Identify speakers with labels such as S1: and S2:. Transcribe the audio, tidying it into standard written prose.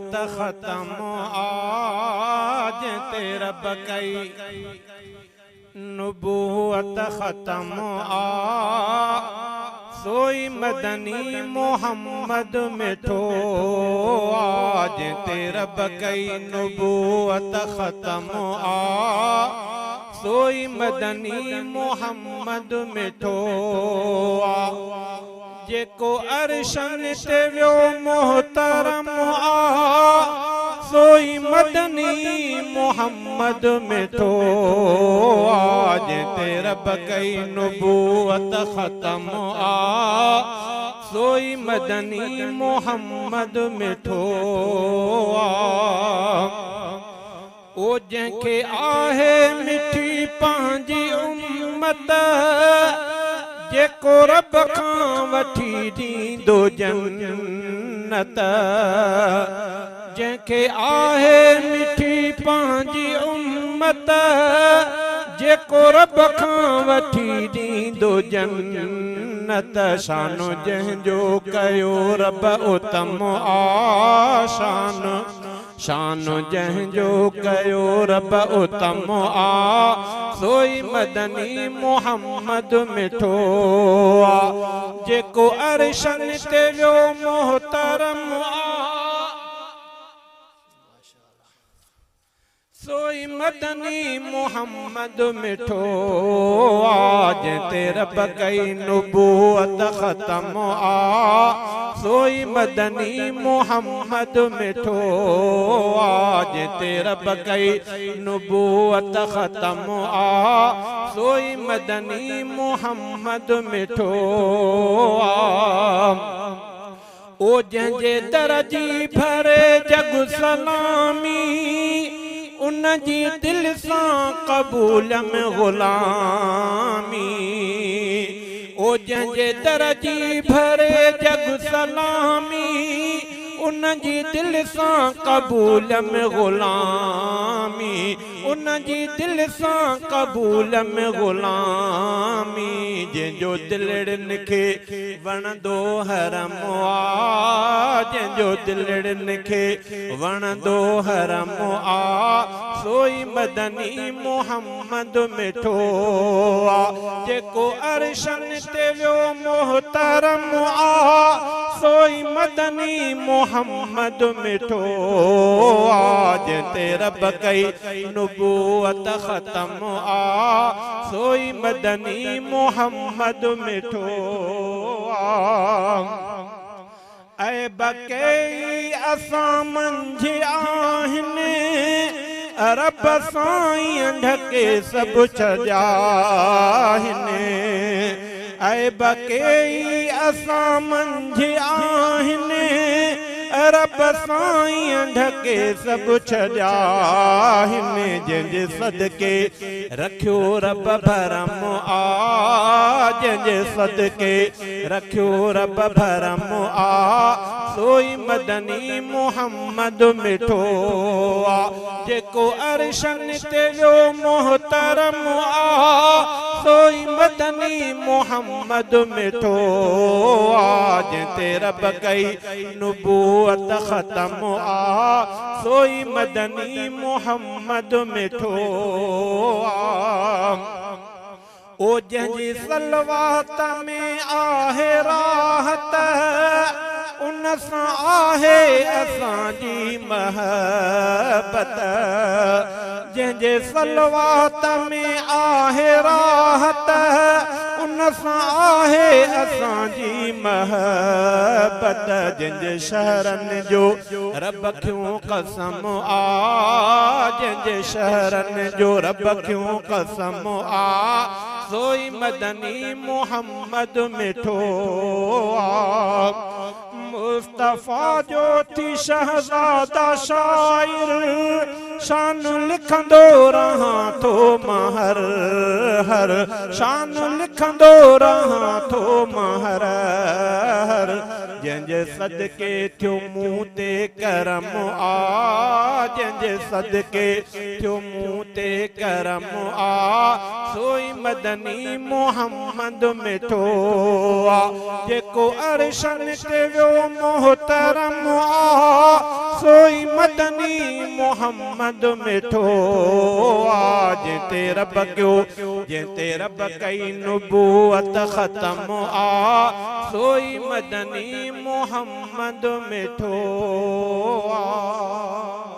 S1: नबूवत ख़त्म आज ते रब कई नबूवत ख़त्म सोई मदनी मोहम्मद मिठो आज ते रब कई नबूवत ख़त्म सोई मदनी मोहम्मद मिठो जेको अरशन ते वियो मोहतरम सोई मदनी मोहम्मद मिठो आज ते रब कई नबूवत ख़त्म सोई मदनी मोहम्मद मिठो ओ जंहिंखे आहे मिठी पंहिंजी उम्मत जेको रब खां वठी ॾींदो जन्नत जंहिंखे आहे मिठी पंहिंजी उम्मत जेको रब खां वठी ॾींदो जन्नत शानो जंहिंजो कयो रब उत्तम शान शान जंहिंजो कयो रब उत्तम सोई मदनी मोहम्मद मिठो जेको अरशन ते वियो मोहतरम सोई मदनी मोहम्मद मिठो आज ते रब कई नबूवत ख़त्म सोई मदनी मोहम्मद मिठो आज ते रब कई नबूवत ख़त्म सोई मदनी मोहम्मद मिठो ओ जंहिंजे दर जी भरे जग सलामी उन जी दिल सां क़बूल में ग़ुलामी ओ जंहिंजे दर जी भरे जग सलामी उन जी दिल सां क़बूल में ग़ुलामी उन जी दिल सां क़बूल में ग़ुलामी जंहिंजो दिलड़नि खे वणंदो हरम जंहिंजो दिलड़नि खे वणंदो हरम सोई मदनी मोहम्मद मिठो जेको अरशन ते वियो मोहतरम सोई मदनी मोहम्मद मिठो आज ते रब कई नबूवत ख़त्म सोई मदनी मोहम्मद मिठो ऐ बकई असां मंझि आहिनि रब साईं ढके सभु छॾिया आहिनि ऐ बकई असां मंझि आहिनि रब साईं ढके सभु छॾिया आहिनि जंहिंजे सदके रखियो रब भरम जंहिंजे सदके रखियो रब भरम सोई मदनी मोहम्मद मिठो जेको अरशन ते वियो मोहतरम सोई मदनी मोहम्मद मिठो आज ते रब कई नबूवत ख़त्म सोई मदनी मोहम्मद मिठो ओ जंहिंजी सलवात में आहे राहत उन सां आहे असांजी महबत जंहिंजे सलवात में आहे राहत उन सां आहे असांजी महबत जंहिंजे शहरनि जो रब खियो कसम जंहिंजे शहरनि जो रब खियो कसम सोई मदनी मोहम्मद मिठो मुस्तफ़ा जो थी शहज़ादा शाइर शान लिखंदो रहां थो महर हर शान लिखंदो रहां थो महर हर जंहिंजे सदके थियो मूं ते करम जंहिंजे सदके थियो मूं ते करम सोई मदनी मोहम्मद मिठो जेको अरशन ते वियो मोहतरम सोई मदनी मोहम्मद मिठो आ जिते रब क्यो जिते रब कई नबूवत खत्म आ सोई मदनी मोहम्मद मिठो आ।